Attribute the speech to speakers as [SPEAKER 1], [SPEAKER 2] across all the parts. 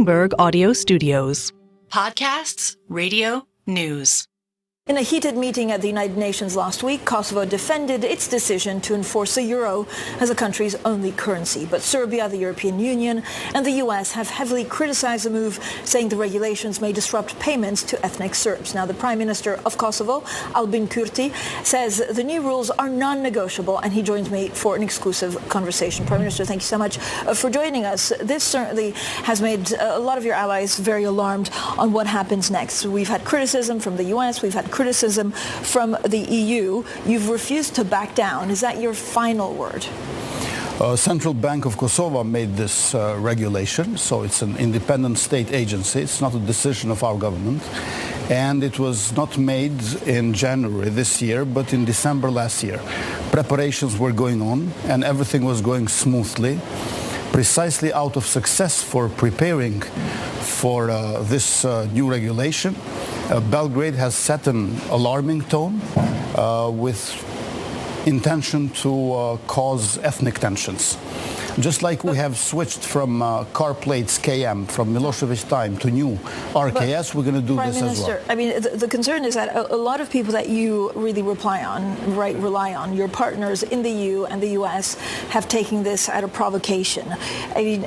[SPEAKER 1] Bloomberg Audio Studios.
[SPEAKER 2] Podcasts, radio, news.
[SPEAKER 3] In a heated meeting at the United Nations last week, Kosovo defended its decision to enforce the euro as the country's only currency. But Serbia, the European Union, and the US have heavily criticized the move, saying the regulations may disrupt payments to ethnic Serbs. Now, the Prime Minister of Kosovo, Albin Kurti, says the new rules are non-negotiable, and he joins me for an exclusive conversation. Prime Minister, thank you so much for joining us. This certainly has made a lot of your allies very alarmed on what happens next. We've had criticism from the US, we've had criticism from the EU. You've refused to back down. Is that your final word?
[SPEAKER 4] Central Bank of Kosovo made this regulation, so it's an independent state agency. It's not a decision of our government. And it was not made in January this year, but in December last year. Preparations were going on and everything was going smoothly. Precisely out of success for preparing for this new regulation, Belgrade has set an alarming tone with intention to cause ethnic tensions. Just like we have switched from car plates KM from Milosevic time to new RKS, we're going to do
[SPEAKER 3] Prime
[SPEAKER 4] this
[SPEAKER 3] Minister,
[SPEAKER 4] as well.
[SPEAKER 3] I mean, the concern is that a lot of people that you really rely on, your partners in the EU and the US, have taken this out of provocation. I mean,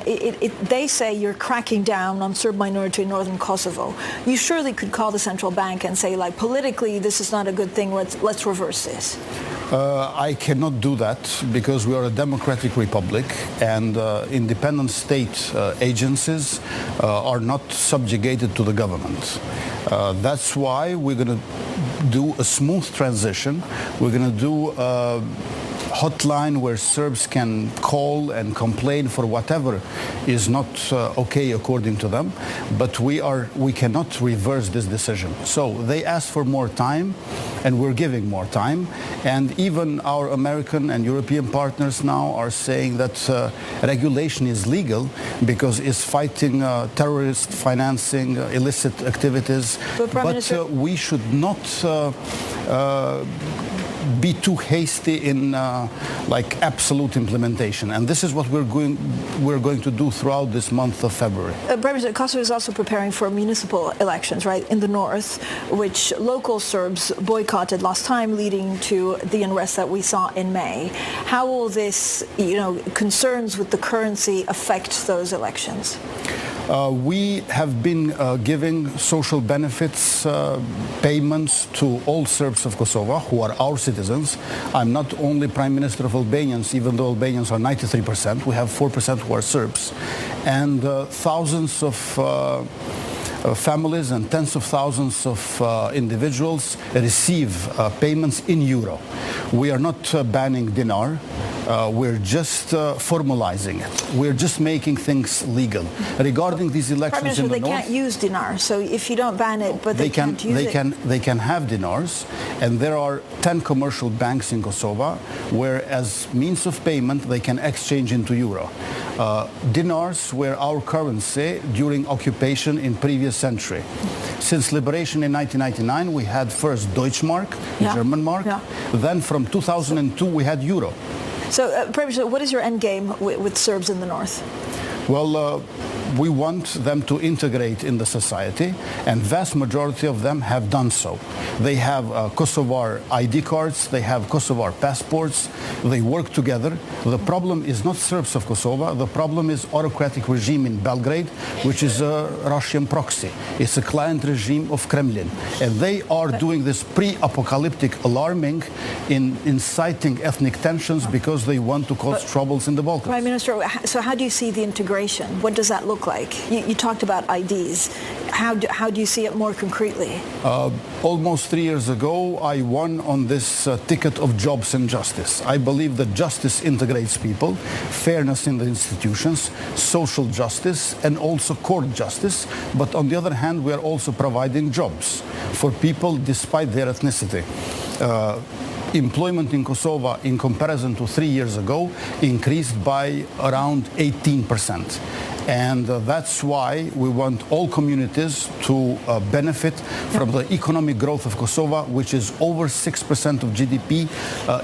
[SPEAKER 3] they say you're cracking down on Serb minority in northern Kosovo. You surely could call the central bank and say, like, politically, this is not a good thing. Let's reverse this.
[SPEAKER 4] I cannot do that because we are a democratic republic and independent state agencies are not subjugated to the government. That's why we're going to do a smooth transition. We're going to do a hotline where Serbs can call and complain for whatever is not okay according to them, but we cannot reverse this decision. So they asked for more time and we're giving more time, and even our American and European partners now are saying that regulation is legal because it's fighting terrorist financing, illicit activities, but we should not be too hasty in like absolute implementation, and this is what we're going to do throughout this month of February.
[SPEAKER 3] Prime Minister, Kosovo is also preparing for municipal elections, right, in the north, which local Serbs boycotted last time, leading to the unrest that we saw in May. How will this, concerns with the currency affect those elections?
[SPEAKER 4] We have been giving social benefits payments to all Serbs of Kosovo who are our citizens. I'm not only Prime Minister of Albanians, even though Albanians are 93%. We have 4% who are Serbs. And thousands of families and tens of thousands of individuals receive payments in euro. We are not banning dinar. We're just formalizing it. We're just making things legal. Regarding these elections in the north,
[SPEAKER 3] they can't use dinar. So if you don't ban it, but they can't use it.
[SPEAKER 4] They can have dinars, and there are 10 commercial banks in Kosovo where, as means of payment, they can exchange into euro. Dinars were our currency during occupation in previous century. Since liberation in 1999, we had first Deutschmark, German mark. Then from 2002, we had euro.
[SPEAKER 3] So, Prime Minister, what is your end game with Serbs in the north?
[SPEAKER 4] Well, we want them to integrate in the society, and vast majority of them have done so. They have Kosovar ID cards, they have Kosovar passports, they work together. The problem is not Serbs of Kosovo, the problem is autocratic regime in Belgrade, which is a Russian proxy. It's a client regime of Kremlin. And they are doing this pre-apocalyptic alarming in inciting ethnic tensions because they want to cause troubles in the Balkans.
[SPEAKER 3] Prime Minister, so how do you see the integration? What does that look like? You talked about IDs. How do you see it more concretely?
[SPEAKER 4] Almost 3 years ago, I won on this ticket of jobs and justice. I believe that justice integrates people, fairness in the institutions, social justice, and also court justice. But on the other hand, we are also providing jobs for people despite their ethnicity. Employment in Kosovo, in comparison to 3 years ago, increased by around 18%. And that's why we want all communities to benefit from the economic growth of Kosovo, which is over 6% of GDP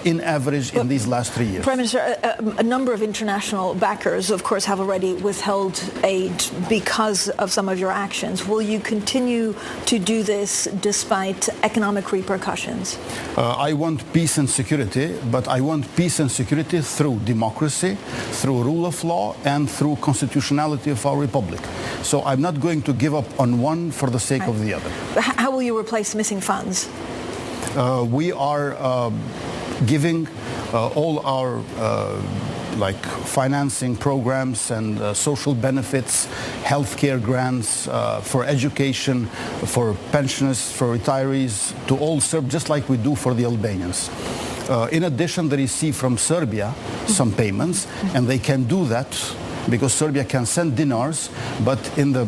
[SPEAKER 4] in average in these last 3 years.
[SPEAKER 3] Prime Minister, a number of international backers, of course, have already withheld aid because of some of your actions. Will you continue to do this despite economic repercussions?
[SPEAKER 4] I want peace and security, but I want peace and security through democracy, through rule of law, and through constitutionality of our republic. So I'm not going to give up on one for the sake of the other.
[SPEAKER 3] How will you replace missing funds?
[SPEAKER 4] We are giving all our financing programs and social benefits, healthcare grants for education, for pensioners, for retirees, to all Serbs, just like we do for the Albanians. In addition, they receive from Serbia some payments, and they can do that because Serbia can send dinars, but in the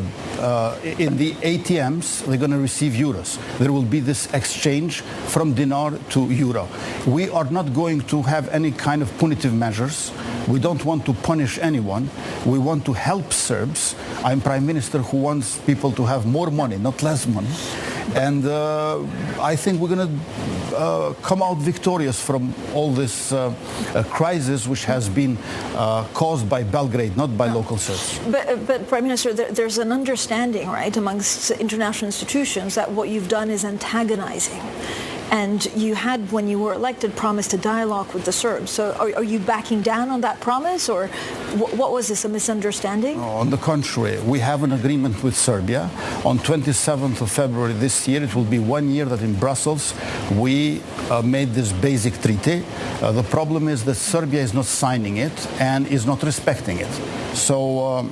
[SPEAKER 4] ATMs, they're going to receive euros. There will be this exchange from dinar to euro. We are not going to have any kind of punitive measures. We don't want to punish anyone. We want to help Serbs. I'm Prime Minister who wants people to have more money, not less money. And I think we're going to come out victorious from all this crisis, which has been caused by Belgrade, not by local Serbs.
[SPEAKER 3] But Prime Minister, there's an understanding, right, amongst international institutions that what you've done is antagonizing. And you had, when you were elected, promised a dialogue with the Serbs. So are you backing down on that promise, or what was this, a misunderstanding?
[SPEAKER 4] On the contrary, we have an agreement with Serbia. On 27th of February this year, it will be 1 year that in Brussels we made this basic treaty. The problem is that Serbia is not signing it and is not respecting it. So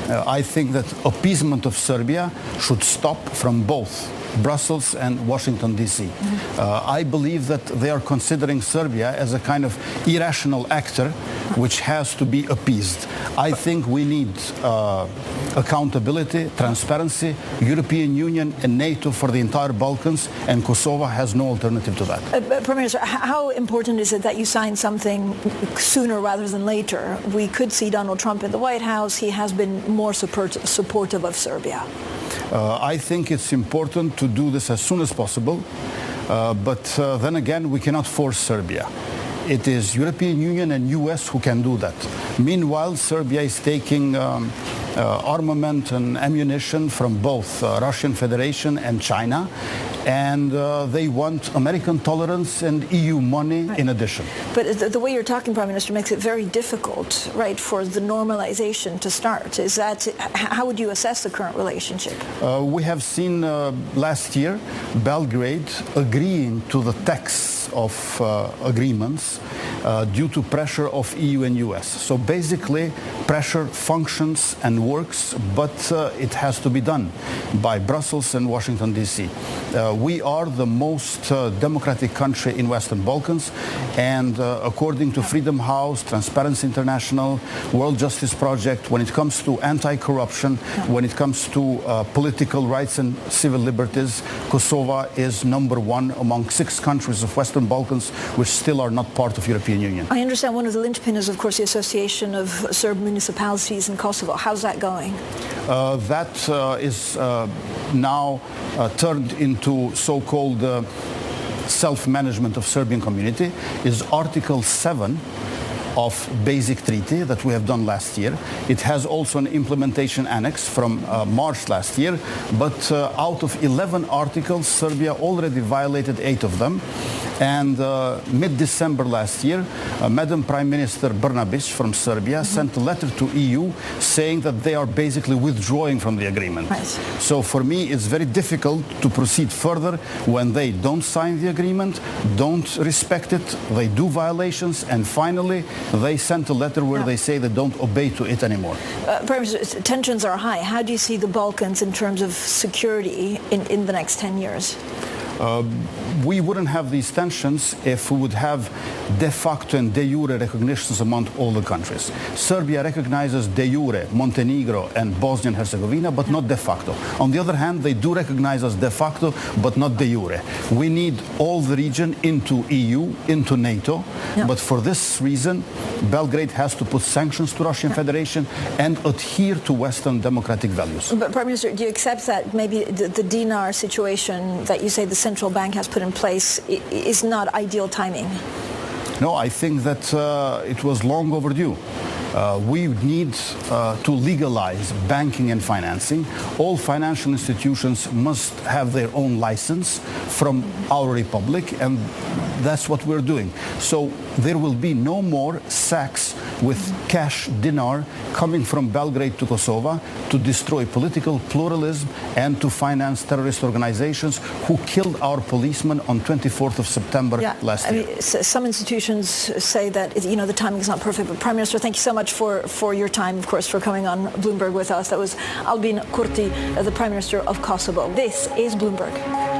[SPEAKER 4] I think that appeasement of Serbia should stop from both Brussels and Washington, D.C. I believe that they are considering Serbia as a kind of irrational actor which has to be appeased. I think we need accountability, transparency, European Union and NATO for the entire Balkans, and Kosovo has no alternative to that.
[SPEAKER 3] Prime Minister, how important is it that you sign something sooner rather than later? We could see Donald Trump in the White House. He has been more supportive of Serbia.
[SPEAKER 4] I think it's important to do this as soon as possible, but then again, we cannot force Serbia. It is European Union and US who can do that. Meanwhile, Serbia is taking armament and ammunition from both Russian Federation and China, and they want American tolerance and EU money in addition.
[SPEAKER 3] But the way you're talking, Prime Minister, makes it very difficult, right, for the normalization to start. Is that, how would you assess the current relationship?
[SPEAKER 4] We have seen last year Belgrade agreeing to the text of agreements due to pressure of EU and US. So basically, pressure functions and works, but it has to be done by Brussels and Washington, D.C. We are the most democratic country in Western Balkans, and according to Freedom House, Transparency International, World Justice Project, when it comes to anti-corruption, when it comes to political rights and civil liberties, Kosovo is #1 among 6 countries of Western Balkans which still are not part of European Union.
[SPEAKER 3] I understand one of the linchpin is, of course, the Association of Serb Municipalities in Kosovo. How's that going?
[SPEAKER 4] That is now turned into so-called self-management of Serbian community, is Article 7 of basic treaty that we have done last year. It has also an implementation annex from March last year, but out of 11 articles, Serbia already violated 8 of them. And mid-December last year, Madam Prime Minister Brnabić from Serbia sent a letter to EU saying that they are basically withdrawing from the agreement.
[SPEAKER 3] Right.
[SPEAKER 4] So for me, it's very difficult to proceed further when they don't sign the agreement, don't respect it, they do violations, and finally they sent a letter where they say they don't obey to it anymore.
[SPEAKER 3] Prime Minister, tensions are high. How do you see the Balkans in terms of security in the next 10 years?
[SPEAKER 4] We wouldn't have these tensions if we would have de facto and de jure recognitions among all the countries. Serbia recognizes de jure Montenegro and Bosnia and Herzegovina, but not de facto. On the other hand, they do recognize us de facto, but not de jure. We need all the region into EU, into NATO, but for this reason, Belgrade has to put sanctions to Russian Federation and adhere to Western democratic values.
[SPEAKER 3] But Prime Minister, do you accept that maybe the dinar situation that you say the central bank has put in place is not ideal timing?
[SPEAKER 4] No, I think that it was long overdue. We need to legalize banking and financing. All financial institutions must have their own license from our republic, and that's what we're doing. So there will be no more sacks with cash dinar coming from Belgrade to Kosovo to destroy political pluralism and to finance terrorist organizations who killed our policemen on 24th of September last year.
[SPEAKER 3] Some institutions say that the timing is not perfect, but Prime Minister, thank you so much for your time, of course, for coming on Bloomberg with us. That was Albin Kurti, the Prime Minister of Kosovo. This is Bloomberg.